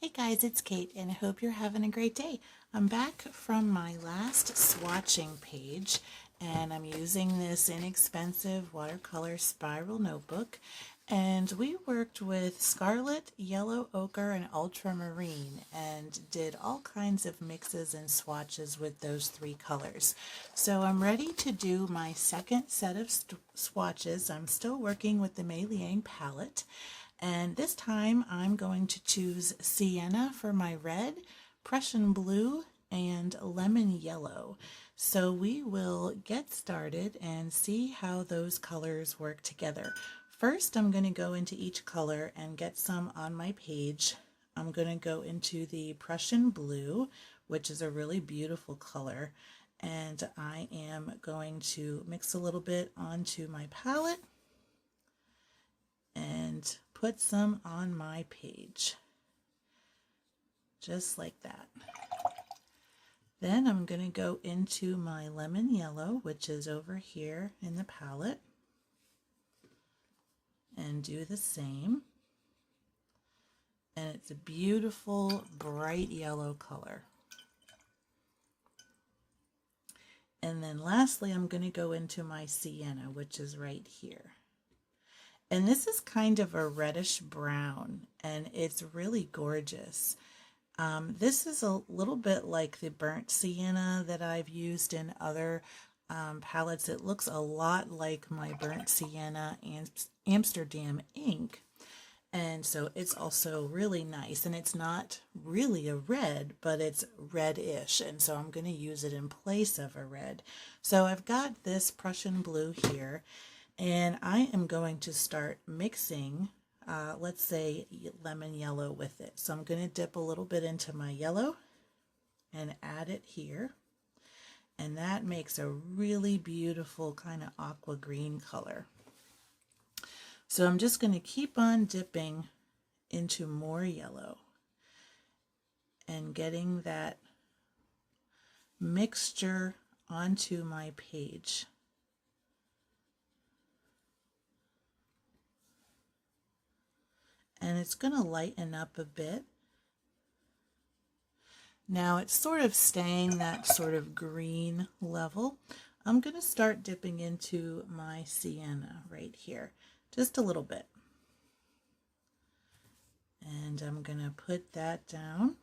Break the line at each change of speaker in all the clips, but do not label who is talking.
Hey guys, it's Kate and I hope you're having a great day. I'm back from my last swatching page and I'm using this inexpensive watercolor spiral notebook, and we worked with scarlet, yellow ochre, and ultramarine and did all kinds of mixes and swatches with those three colors. So I'm ready to do my second set of swatches. I'm still working with the Mei Liang palette. And this time I'm going to choose Sienna for my red, Prussian blue, and lemon yellow. So we will get started and see how those colors work together. First, I'm going to go into each color and get some on my page. I'm going to go into the Prussian blue, which is a really beautiful color, and I am going to mix a little bit onto my palette and put some on my page, just like that. Then I'm going to go into my lemon yellow, which is over here in the palette, and do the same. And it's a beautiful bright yellow color. And then lastly, I'm going to go into my sienna, which is right here. And this is kind of a reddish brown, and it's really gorgeous. This is a little bit like the burnt sienna that I've used in other palettes. It looks a lot like my burnt sienna and Amsterdam ink. And so it's also really nice, and it's not really a red, but it's reddish, and so I'm going to use it in place of a red. So I've got this Prussian blue here, and I am going to start mixing, let's say, lemon yellow with it. So I'm going to dip a little bit into my yellow and add it here. And that makes a really beautiful kind of aqua green color. So I'm just going to keep on dipping into more yellow and getting that mixture onto my page. And it's going to lighten up a bit. Now it's sort of staying that sort of green level. I'm going to start dipping into my sienna right here, just a little bit. And I'm going to put that down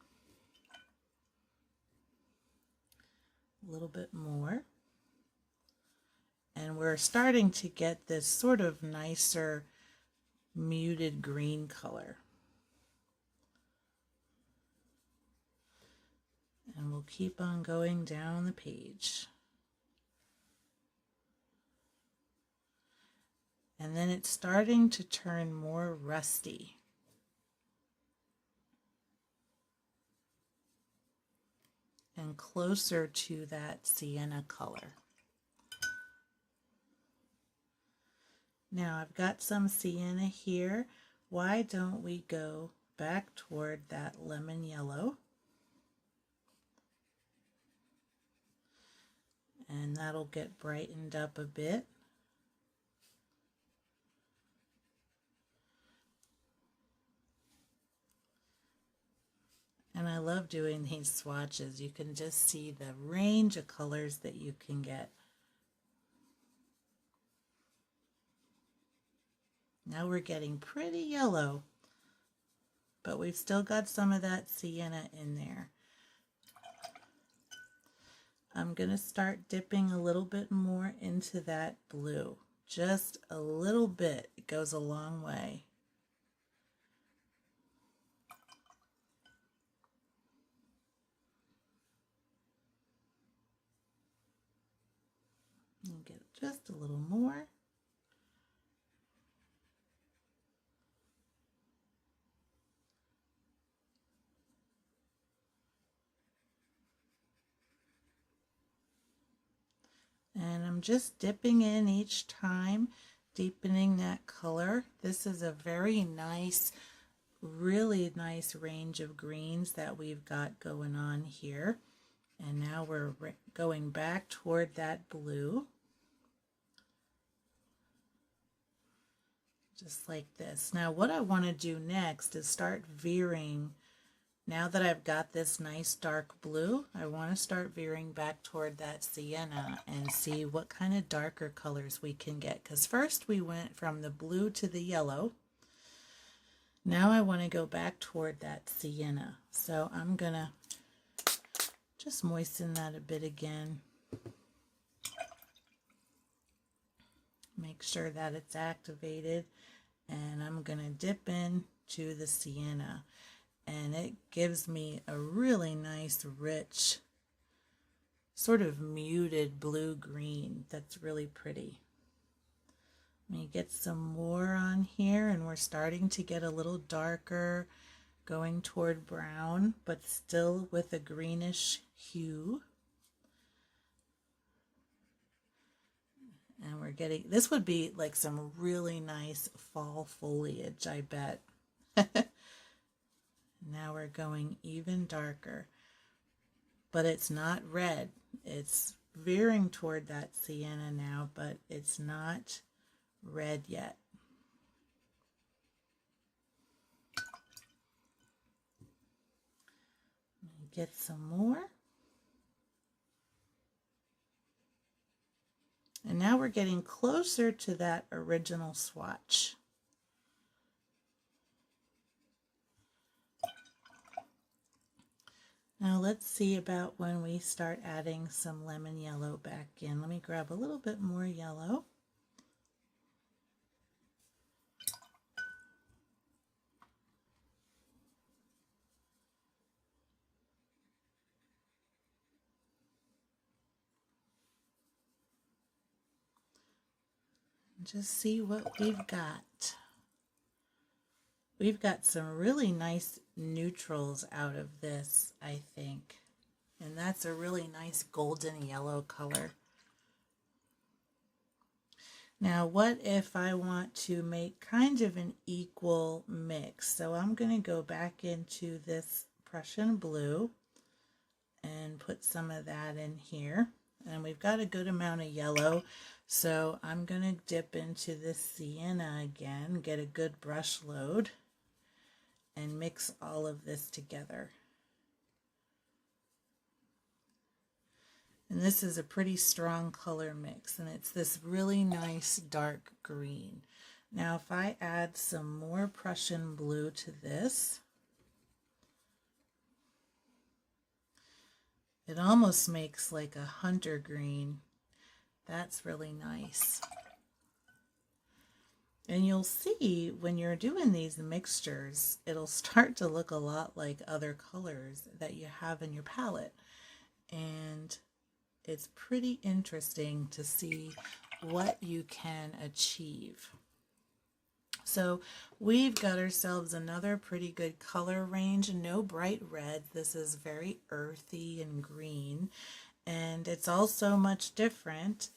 a little bit more. And we're starting to get this sort of nicer muted green color. And we'll keep on going down the page. And then it's starting to turn more rusty. And closer to that sienna color. Now I've got some sienna here. Why don't we go back toward that lemon yellow? And that'll get brightened up a bit. And I love doing these swatches. You can just see the range of colors that you can get. Now we're getting pretty yellow, but we've still got some of that sienna in there. I'm going to start dipping a little bit more into that blue. Just a little bit. It goes a long way. And get just a little more. And I'm just dipping in each time, deepening that color. This is a very nice, really nice range of greens that we've got going on here. And now we're going back toward that blue. Just like this. Now what I want to do next is start veering Now that I've got this nice dark blue, I want to start veering back toward that sienna and see what kind of darker colors we can get. Because first we went from the blue to the yellow. Now I want to go back toward that sienna. So I'm going to just moisten that a bit again. Make sure that it's activated. And I'm going to dip in to the sienna. And it gives me a really nice, rich, sort of muted blue-green that's really pretty. Let me get some more on here, and we're starting to get a little darker, going toward brown, but still with a greenish hue. And we're getting, this would be like some really nice fall foliage, I bet. Now we're going even darker, but it's not red. It's veering toward that sienna now, but it's not red yet. Get some more. And now we're getting closer to that original swatch. Now let's see about when we start adding some lemon yellow back in. Let me grab a little bit more yellow. Just see what we've got. We've got some really nice neutrals out of this, I think. And that's a really nice golden yellow color. Now, what if I want to make kind of an equal mix? So I'm going to go back into this Prussian blue and put some of that in here. And we've got a good amount of yellow. So I'm going to dip into this sienna again, get a good brush load, and mix all of this together. And this is a pretty strong color mix, and it's this really nice dark green. Now if I add some more Prussian blue to this, it almost makes like a hunter green. That's really nice. And you'll see when you're doing these mixtures, it'll start to look a lot like other colors that you have in your palette. And it's pretty interesting to see what you can achieve. So we've got ourselves another pretty good color range. No bright red. This is very earthy and green. And it's also much different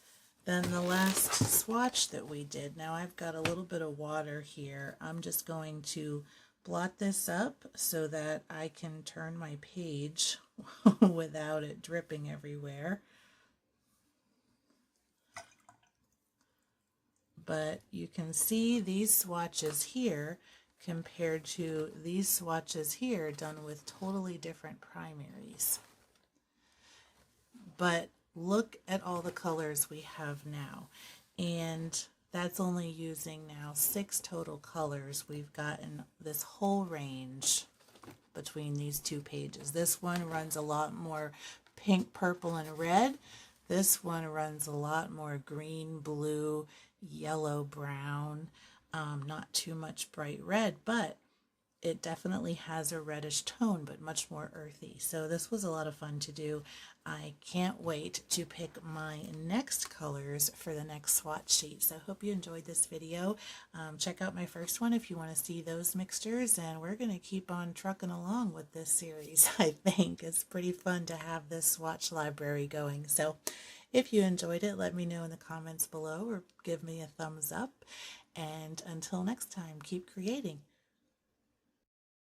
than the last swatch that we did. Now I've got a little bit of water here. I'm just going to blot this up so that I can turn my page without it dripping everywhere. But you can see these swatches here compared to these swatches here done with totally different primaries. But look at all the colors we have now, and that's only using now 6 total colors. We've gotten this whole range between these two pages. This one runs a lot more pink, purple, and red. This one runs a lot more green, blue, yellow, brown, not too much bright red, but it definitely has a reddish tone, but much more earthy. So this was a lot of fun to do. I can't wait to pick my next colors for the next swatch sheet. So I hope you enjoyed this video. Check out my first one if you want to see those mixtures, and we're going to keep on trucking along with this series. I think it's pretty fun to have this swatch library going. So if you enjoyed it, let me know in the comments below or give me a thumbs up. And until next time, keep creating.